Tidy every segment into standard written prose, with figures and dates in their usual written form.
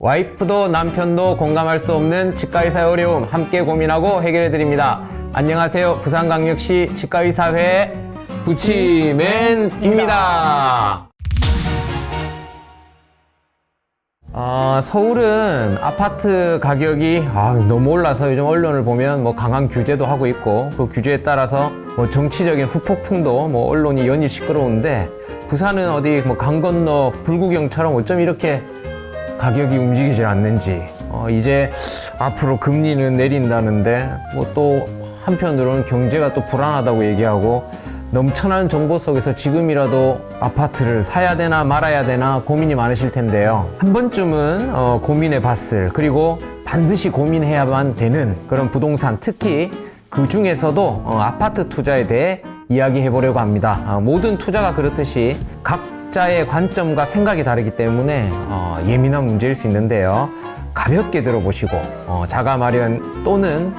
와이프도 남편도 공감할 수 없는 치과의사의 어려움 함께 고민하고 해결해드립니다. 안녕하세요. 부산광역시 치과의사회 부치맨입니다. 서울은 아파트 가격이 너무 올라서 요즘 언론을 보면 강한 규제도 하고 있고 그 규제에 따라서 정치적인 후폭풍도 언론이 연일 시끄러운데 부산은 어디 강 건너 불구경처럼 어쩜 이렇게 가격이 움직이질 않는지 이제 앞으로 금리는 내린다는데 또 한편으로는 경제가 또 불안하다고 얘기하고 넘쳐나는 정보 속에서 지금이라도 아파트를 사야 되나 말아야 되나 고민이 많으실 텐데요. 한 번쯤은 고민해 봤을, 그리고 반드시 고민해야만 되는 그런 부동산, 특히 그 중에서도 아파트 투자에 대해 이야기해 보려고 합니다. 모든 투자가 그렇듯이 각자의 관점과 생각이 다르기 때문에 예민한 문제일 수 있는데요. 가볍게 들어보시고 자가 마련 또는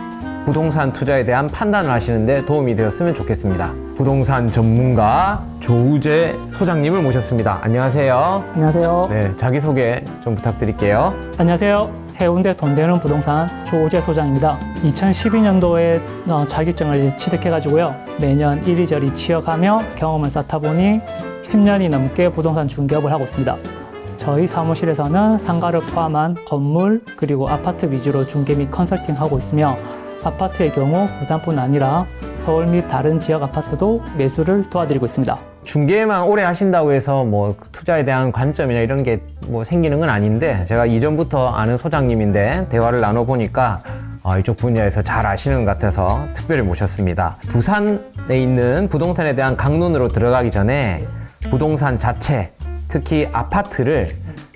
부동산 투자에 대한 판단을 하시는데 도움이 되었으면 좋겠습니다. 부동산 전문가 조우재 소장님을 모셨습니다. 안녕하세요. 안녕하세요. 네, 자기소개 좀 부탁드릴게요. 안녕하세요. 해운대 돈 되는 부동산 조우재 소장입니다. 2012년도에 자격증을 취득해가지고요. 매년 이리저리 취업하며 경험을 쌓다 보니 10년이 넘게 부동산 중개업을 하고 있습니다. 저희 사무실에서는 상가를 포함한 건물 그리고 아파트 위주로 중개 및 컨설팅하고 있으며 아파트의 경우 부산뿐 아니라 서울 및 다른 지역 아파트도 매수를 도와드리고 있습니다. 중개만 오래 하신다고 해서 투자에 대한 관점이나 이런 게 생기는 건 아닌데, 제가 이전부터 아는 소장님인데 대화를 나눠보니까 이쪽 분야에서 잘 아시는 것 같아서 특별히 모셨습니다. 부산에 있는 부동산에 대한 강론으로 들어가기 전에 부동산 자체, 특히 아파트를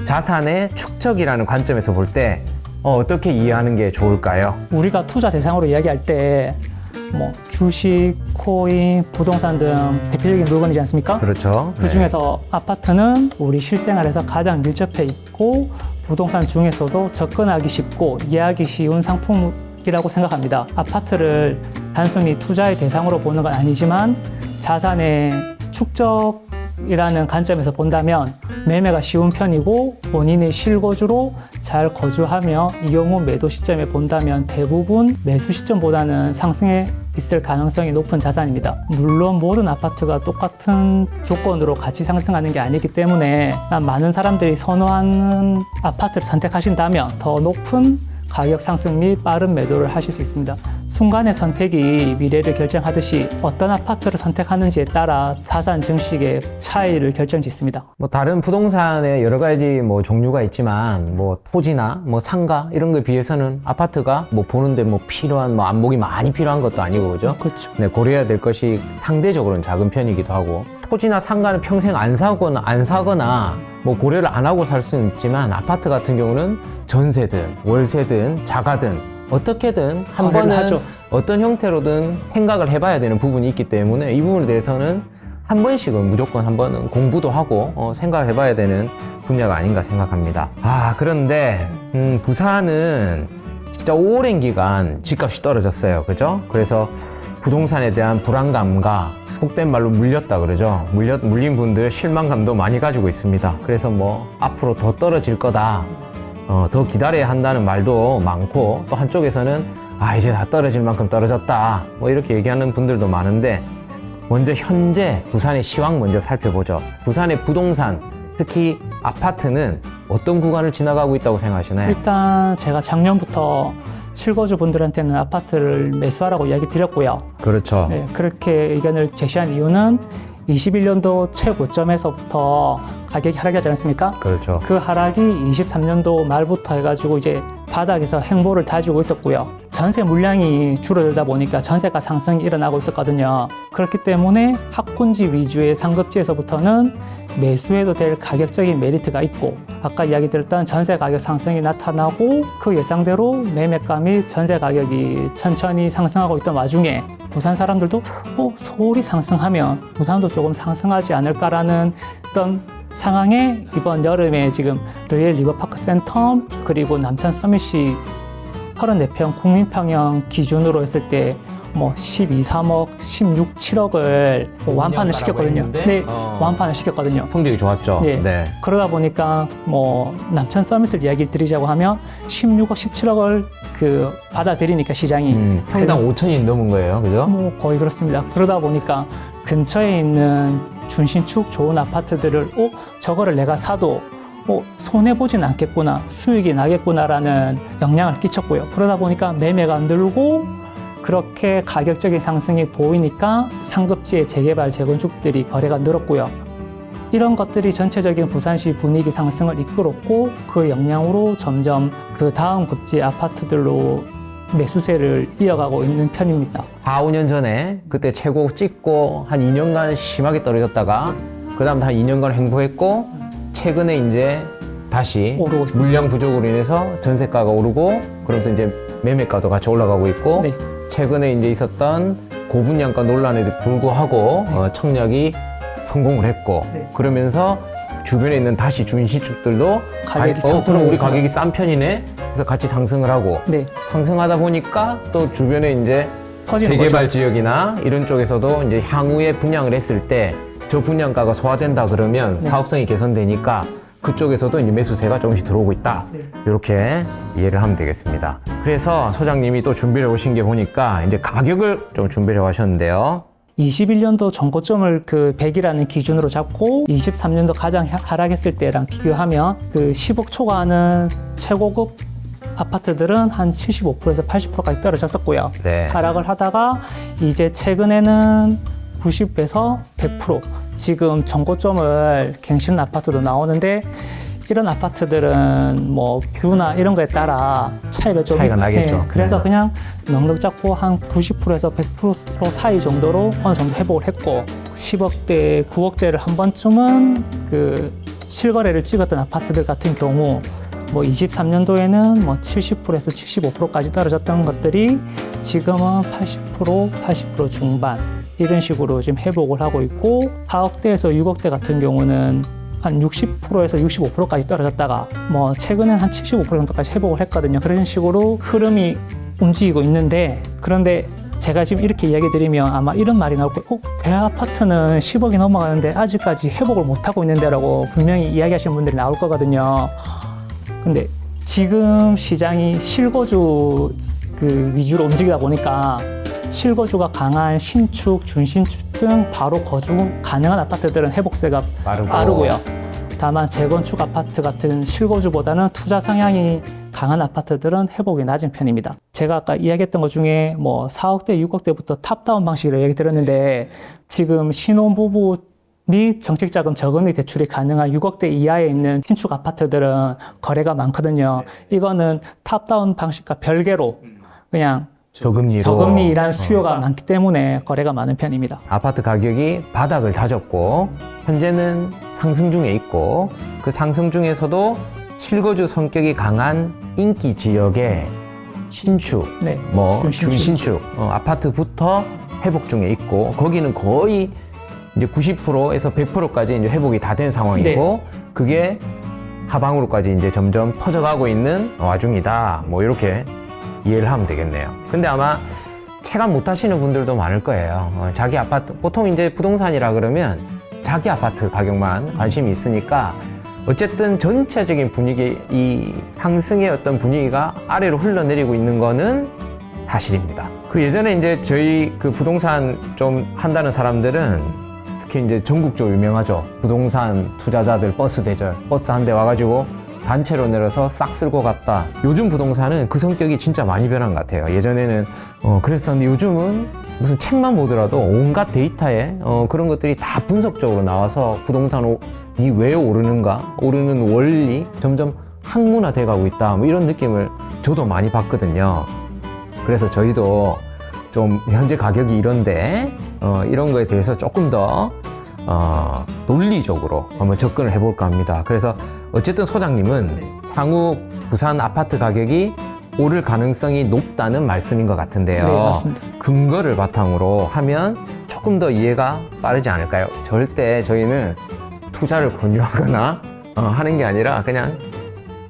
자산의 축적이라는 관점에서 볼 때 어떻게 이해하는 게 좋을까요? 우리가 투자 대상으로 이야기할 때 주식, 코인, 부동산 등 대표적인 물건이지 않습니까? 그렇죠. 그 중에서 아파트는 우리 실생활에서 가장 밀접해 있고 부동산 중에서도 접근하기 쉽고 이해하기 쉬운 상품이라고 생각합니다. 아파트를 단순히 투자의 대상으로 보는 건 아니지만 자산의 축적이라는 관점에서 본다면 매매가 쉬운 편이고 본인의 실거주로 잘 거주하며 이 경우 매도 시점에 본다면 대부분 매수 시점보다는 상승해 있을 가능성이 높은 자산입니다. 물론 모든 아파트가 똑같은 조건으로 같이 상승하는 게 아니기 때문에 많은 사람들이 선호하는 아파트를 선택하신다면 더 높은 가격 상승 및 빠른 매도를 하실 수 있습니다. 순간의 선택이 미래를 결정하듯이 어떤 아파트를 선택하는지에 따라 자산 증식의 차이를 결정짓습니다. 다른 부동산에 여러 가지 종류가 있지만 토지나 상가 이런 거에 비해서는 아파트가 보는데 필요한 안목이 많이 필요한 것도 아니고, 그죠? 그렇죠. 네, 고려해야 될 것이 상대적으로는 작은 편이기도 하고, 토지나 상가는 평생 안 사거나 고려를 안 하고 살 수는 있지만 아파트 같은 경우는 전세든 월세든 자가든 어떻게든 한 번은 하죠. 어떤 형태로든 생각을 해봐야 되는 부분이 있기 때문에 이 부분에 대해서는 한 번씩은 무조건 한 번은 공부도 하고 생각을 해봐야 되는 분야가 아닌가 생각합니다. 그런데 부산은 진짜 오랜 기간 집값이 떨어졌어요. 그죠? 그래서 부동산에 대한 불안감과 속된 말로 물렸다 그러죠. 물린 분들 실망감도 많이 가지고 있습니다. 그래서 앞으로 더 떨어질 거다, 더 기다려야 한다는 말도 많고, 또 한쪽에서는 이제 다 떨어질 만큼 떨어졌다 이렇게 얘기하는 분들도 많은데, 먼저 현재 부산의 시황 먼저 살펴보죠. 부산의 부동산, 특히 아파트는 어떤 구간을 지나가고 있다고 생각하시나요? 일단 제가 작년부터 실거주 분들한테는 아파트를 매수하라고 이야기 드렸고요. 그렇죠. 네, 그렇게 의견을 제시한 이유는 21년도 최고점에서부터 가격이 하락하지 않았습니까? 그렇죠. 그 하락이 23년도 말부터 해가지고 이제 바닥에서 행보를 다지고 있었고요. 전세 물량이 줄어들다 보니까 전세가 상승이 일어나고 있었거든요. 그렇기 때문에 학군지 위주의 상급지에서부터는 매수해도 될 가격적인 메리트가 있고, 아까 이야기 드렸던 전세 가격 상승이 나타나고 그 예상대로 매매가 및 전세 가격이 천천히 상승하고 있던 와중에 부산 사람들도 서울이 상승하면 부산도 조금 상승하지 않을까라는 어떤 상황에 이번 여름에 지금 로열 리버파크 센터 그리고 남천 서밋시 34평 국민평형 기준으로 했을 때 뭐 12, 3억, 16, 7억을 완판을 시켰거든요. 했는데, 네, 완판을 시켰거든요. 성적이 좋았죠. 네. 네. 그러다 보니까 뭐 남천 서밋을 이야기 드리자고 하면 16억, 17억을 그 받아들이니까 시장이 평당 5천이 넘은 거예요, 그죠? 뭐 거의 그렇습니다. 그러다 보니까 근처에 있는 준신축 좋은 아파트들을 저거를 내가 사도 손해보진 않겠구나, 수익이 나겠구나라는 영향을 끼쳤고요. 그러다 보니까 매매가 늘고 그렇게 가격적인 상승이 보이니까 상급지의 재개발, 재건축들이 거래가 늘었고요. 이런 것들이 전체적인 부산시 분위기 상승을 이끌었고 그 영향으로 점점 그 다음 급지 아파트들로 매수세를 이어가고 있는 편입니다. 4, 5년 전에 그때 최고 찍고 한 2년간 심하게 떨어졌다가 그 다음 한 2년간 횡보했고 최근에 이제 다시 오르고 있습니다. 물량 부족으로 인해서 전세가가 오르고 그러면서 이제 매매가도 같이 올라가고 있고 네. 최근에 이제 있었던 고분양가 논란에도 불구하고 청약이 성공을 했고 네. 그러면서 주변에 있는 다시 준신축들도 가격이 그럼 우리 상승하면서. 가격이 싼 편이네. 그래서 같이 상승을 하고 네. 상승하다 보니까 또 주변에 이제 퍼지는 재개발 거죠. 지역이나 이런 쪽에서도 이제 향후에 분양을 했을 때 저 분양가가 소화된다 그러면 네. 사업성이 개선되니까 그쪽에서도 이제 매수세가 조금씩 들어오고 있다. 네. 이렇게 이해를 하면 되겠습니다. 그래서 소장님이 또 준비를 오신 게 보니까 이제 가격을 좀 준비를 하셨는데요. 21년도 전고점을 그 100이라는 기준으로 잡고 23년도 가장 하락했을 때랑 비교하면 그 10억 초과하는 최고급 아파트들은 한 75%에서 80%까지 떨어졌었고요. 네. 하락을 하다가 이제 최근에는 90에서 100% 지금 전고점을 갱신한 아파트도 나오는데 이런 아파트들은 뭐 뷰나 이런 거에 따라 차이가 좀 차이가 나겠죠. 네, 그래서 네. 그냥 넉넉 잡고 한 90%에서 100% 사이 정도로 어느 정도 회복을 했고 10억대, 9억대를 한 번쯤은 그 실거래를 찍었던 아파트들 같은 경우 뭐 23년도에는 뭐 70%에서 75%까지 떨어졌던 것들이 지금은 80% 중반 이런 식으로 지금 회복을 하고 있고 4억대에서 6억대 같은 경우는 한 60%에서 65%까지 떨어졌다가 뭐 최근엔 한 75% 정도까지 회복을 했거든요. 그런 식으로 흐름이 움직이고 있는데 그런데 제가 지금 이렇게 이야기 드리면 아마 이런 말이 나올 거예요. 제 아파트는 10억이 넘어가는데 아직까지 회복을 못하고 있는데 라고 분명히 이야기하시는 분들이 나올 거거든요. 근데 지금 시장이 실거주 그 위주로 움직이다 보니까 실거주가 강한 신축, 준신축 등 바로 거주 가능한 아파트들은 회복세가 빠르고요. 다만 재건축 아파트 같은 실거주보다는 투자 성향이 강한 아파트들은 회복이 낮은 편입니다. 제가 아까 이야기했던 것 중에 뭐 4억대, 6억대부터 탑다운 방식으로 얘기 드렸는데 지금 신혼부부 및 정책자금 저금리 대출이 가능한 6억대 이하에 있는 신축 아파트들은 거래가 많거든요. 이거는 탑다운 방식과 별개로 그냥 저금리란 수요가 많기 때문에 거래가 많은 편입니다. 아파트 가격이 바닥을 다졌고 현재는 상승 중에 있고 그 상승 중에서도 실거주 성격이 강한 인기 지역의 신축, 네, 뭐 준신축 아파트부터 회복 중에 있고 거기는 거의 이제 90%에서 100%까지 이제 회복이 다 된 상황이고 그게 하방으로까지 이제 점점 퍼져가고 있는 와중이다. 뭐 이렇게 이해를 하면 되겠네요. 근데 아마 체감 못 하시는 분들도 많을 거예요. 자기 아파트, 보통 이제 부동산이라 그러면 자기 아파트 가격만 관심이 있으니까 어쨌든 전체적인 분위기, 이 상승의 어떤 분위기가 아래로 흘러내리고 있는 거는 사실입니다. 그 예전에 이제 저희 그 부동산 좀 한다는 사람들은 특히 이제 전국적으로 유명하죠. 부동산 투자자들 버스 대절, 버스 한 대 와가지고 단체로 내려서 싹 쓸고 갔다. 요즘 부동산은 그 성격이 진짜 많이 변한 것 같아요. 예전에는 그랬었는데 요즘은 무슨 책만 보더라도 온갖 데이터에 그런 것들이 다 분석적으로 나와서 부동산이 왜 오르는가, 오르는 원리 점점 학문화돼 가고 있다. 뭐 이런 느낌을 저도 많이 받거든요. 그래서 저희도 좀 현재 가격이 이런데 이런 거에 대해서 조금 더 논리적으로 한번 접근을 해볼까 합니다. 그래서 어쨌든 소장님은 향후 부산 아파트 가격이 오를 가능성이 높다는 말씀인 것 같은데요. 네, 맞습니다. 근거를 바탕으로 하면 조금 더 이해가 빠르지 않을까요? 절대 저희는 투자를 권유하거나 하는 게 아니라 그냥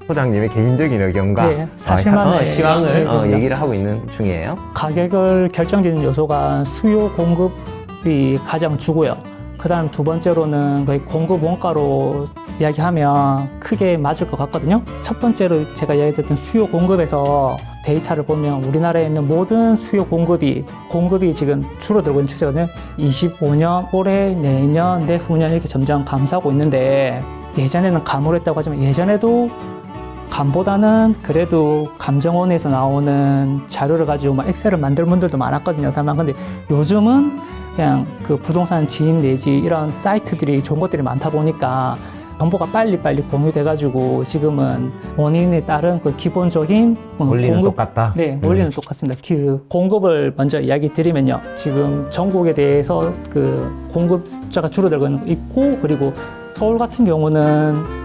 소장님의 개인적인 의견과 네, 사실만의 시황을 의견입니다. 얘기를 하고 있는 중이에요. 가격을 결정짓는 요소가 수요 공급이 가장 주고요. 그다음 두 번째로는 거의 공급 원가로 이야기하면 크게 맞을 것 같거든요. 첫 번째로 제가 이야기했던 수요 공급에서 데이터를 보면 우리나라에 있는 모든 수요 공급이 지금 줄어들고 있는 추세거든요. 25년, 올해, 내년, 내후년 이렇게 점점 감소하고 있는데 예전에는 감으로 하지만 예전에도 감보다는 그래도 감정원에서 나오는 자료를 가지고 막 엑셀을 만들 분들도 많았거든요. 다만 근데 요즘은 그냥 그 부동산 지인 내지 이런 사이트들이 좋은 것들이 많다 보니까 정보가 빨리빨리 공유돼가지고 지금은 원인에 따른 그 기본적인 원리는 똑같다. 네, 원리는 똑같습니다. 그 공급을 먼저 이야기 드리면요. 지금 전국에 대해서 그 공급 숫자가 줄어들고 있고 그리고 서울 같은 경우는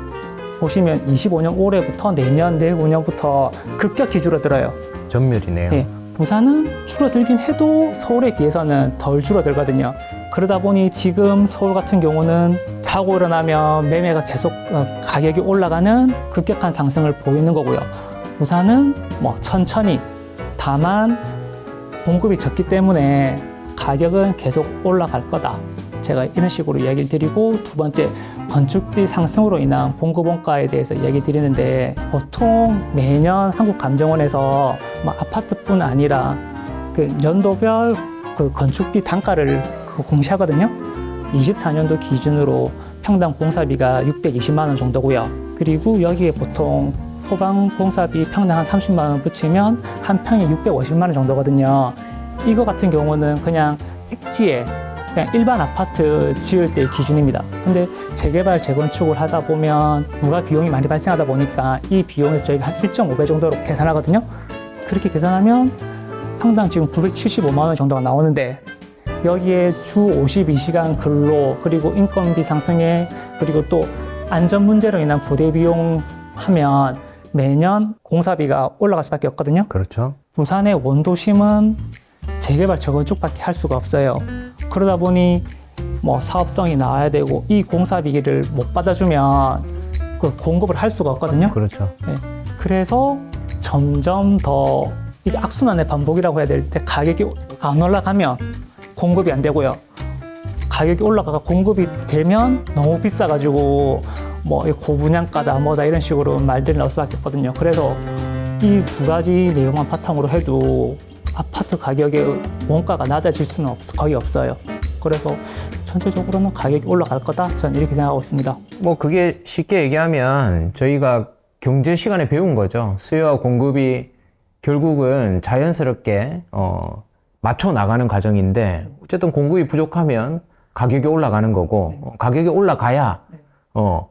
보시면 25년 올해부터 내년, 내후년부터 급격히 줄어들어요. 전멸이네요. 네, 부산은 줄어들긴 해도 서울에 비해서는 덜 줄어들거든요. 그러다 보니 지금 서울 같은 경우는 사고 일어나면 매매가 계속 가격이 올라가는 급격한 상승을 보이는 거고요. 부산은 뭐 천천히 다만 공급이 적기 때문에 가격은 계속 올라갈 거다. 제가 이런 식으로 이야기를 드리고 두 번째 건축비 상승으로 인한 공급 원가에 대해서 이야기 드리는데 보통 매년 한국감정원에서 아파트뿐 아니라 그 연도별 그 건축비 단가를 공시하거든요. 24년도 기준으로 평당 공사비가 620만 원 정도고요. 그리고 여기에 보통 소방 공사비 평당 한 30만 원 붙이면 한 평에 650만 원 정도거든요. 이거 같은 경우는 그냥 택지에 그냥 일반 아파트 지을 때의 기준입니다. 근데 재개발, 재건축을 하다 보면 부가 비용이 많이 발생하다 보니까 이 비용에서 저희가 한 1.5배 정도로 계산하거든요. 그렇게 계산하면 평당 지금 975만 원 정도가 나오는데 여기에 주 52시간 근로 그리고 인건비 상승에 그리고 또 안전 문제로 인한 부대 비용 하면 매년 공사비가 올라갈 수밖에 없거든요. 그렇죠. 부산의 원도심은 재개발, 재건축밖에 할 수가 없어요. 그러다 보니 뭐 사업성이 나와야 되고 이 공사비를 못 받아주면 그 공급을 할 수가 없거든요. 그렇죠. 네. 그래서 점점 더 이게 악순환의 반복이라고 해야 될 때 가격이 안 올라가면 공급이 안 되고요. 가격이 올라가가 공급이 되면 너무 비싸가지고 뭐 고분양가다 뭐다 이런 식으로 말들이 나올 수밖에 없거든요. 그래서 이 두 가지 내용만 바탕으로 해도 아파트 가격의 원가가 낮아질 수는 거의 없어요. 그래서 전체적으로는 가격이 올라갈 거다. 저는 이렇게 생각하고 있습니다. 뭐 그게 쉽게 얘기하면 저희가 경제 시간에 배운 거죠. 수요와 공급이 결국은 자연스럽게 맞춰 나가는 과정인데 어쨌든 공급이 부족하면 가격이 올라가는 거고 가격이 올라가야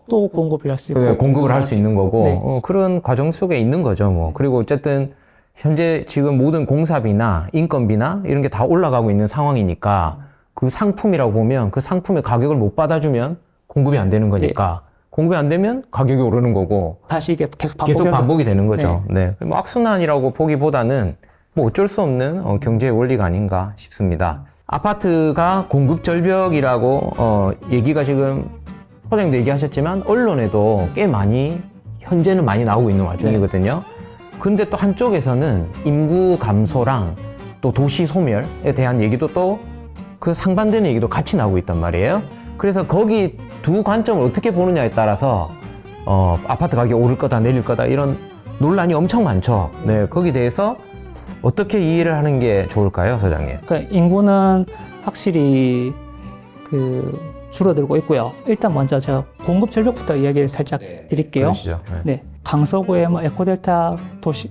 또 공급을 할 수 있고 네, 공급을 할 수 있는 거고 네. 그런 과정 속에 있는 거죠. 뭐 그리고 어쨌든 현재 지금 모든 공사비나 인건비나 이런 게 다 올라가고 있는 상황이니까 그 상품이라고 보면 그 상품의 가격을 못 받아주면 공급이 안 되는 거니까 공급이 안 되면 가격이 오르는 거고 다시 이게 계속 반복이 되는 거죠. 네. 뭐 악순환이라고 보기보다는 뭐 어쩔 수 없는 경제의 원리가 아닌가 싶습니다. 아파트가 공급 절벽이라고 얘기가 지금 소장님도 얘기하셨지만 언론에도 꽤 많이 현재는 많이 나오고 있는 와중이거든요. 근데 또 한쪽에서는 인구 감소랑 또 도시 소멸에 대한 얘기도 또 그 상반되는 얘기도 같이 나오고 있단 말이에요. 그래서 거기 두 관점을 어떻게 보느냐에 따라서 아파트 가격이 오를 거다 내릴 거다 이런 논란이 엄청 많죠. 네, 거기에 대해서 어떻게 이해를 하는 게 좋을까요, 소장님? 그러니까 인구는 확실히 줄어들고 있고요. 일단 먼저 제가 공급 절벽부터 이야기를 살짝 드릴게요. 그러시죠. 네. 강서구의 에코델타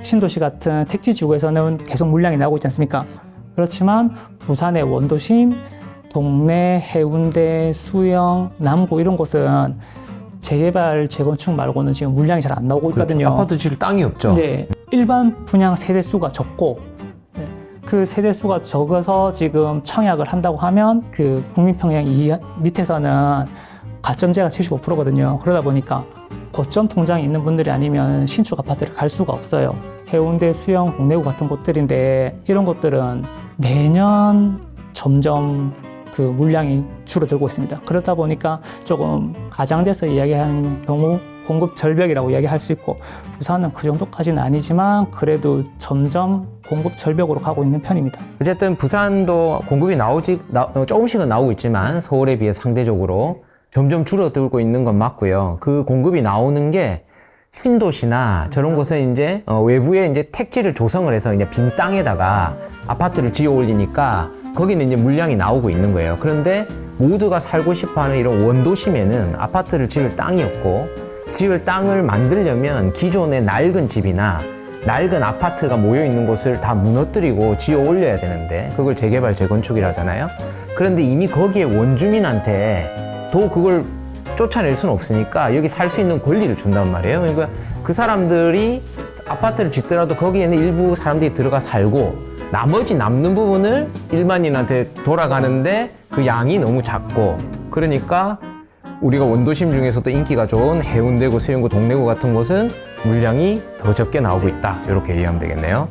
신도시 같은 택지 지구에서는 계속 물량이 나오고 있지 않습니까? 그렇지만 부산의 원도심, 동래, 해운대, 수영, 남구 이런 곳은 재개발, 재건축 말고는 지금 물량이 잘 안 나오고 있거든요. 그렇죠. 아파트 지을 땅이 없죠. 네. 일반 분양 세대수가 적고 그 세대수가 적어서 지금 청약을 한다고 하면 그 국민평양 밑에서는 가점제가 75%거든요. 그러다 보니까 고점 통장이 있는 분들이 아니면 신축 아파트를 갈 수가 없어요. 해운대, 수영, 동래구 같은 곳들인데 이런 곳들은 매년 점점 그 물량이 줄어들고 있습니다. 그러다 보니까 조금 가장돼서 이야기하는 경우 공급 절벽이라고 이야기할 수 있고 부산은 그 정도까지는 아니지만 그래도 점점 공급 절벽으로 가고 있는 편입니다. 어쨌든 부산도 공급이 조금씩은 나오고 있지만 서울에 비해 상대적으로 점점 줄어들고 있는 건 맞고요. 그 공급이 나오는 게 신도시나 저런 곳은 이제 외부에 이제 택지를 조성을 해서 이제 빈 땅에다가 아파트를 지어 올리니까 거기는 이제 물량이 나오고 있는 거예요. 그런데 모두가 살고 싶어하는 이런 원도심에는 아파트를 지을 땅이 없고 지을 땅을 만들려면 기존의 낡은 집이나 낡은 아파트가 모여 있는 곳을 다 무너뜨리고 지어 올려야 되는데 그걸 재개발 재건축이라 하잖아요. 그런데 이미 거기에 원주민한테 또 그걸 쫓아낼 수는 없으니까 여기 살 수 있는 권리를 준단 말이에요. 그러니까 그 사람들이 아파트를 짓더라도 거기에는 일부 사람들이 들어가 살고 나머지 남는 부분을 일반인한테 돌아가는데 그 양이 너무 작고 그러니까 우리가 원도심 중에서도 인기가 좋은 해운대구, 수영구, 동래구 같은 곳은 물량이 더 적게 나오고 있다. 이렇게 이해하면 되겠네요.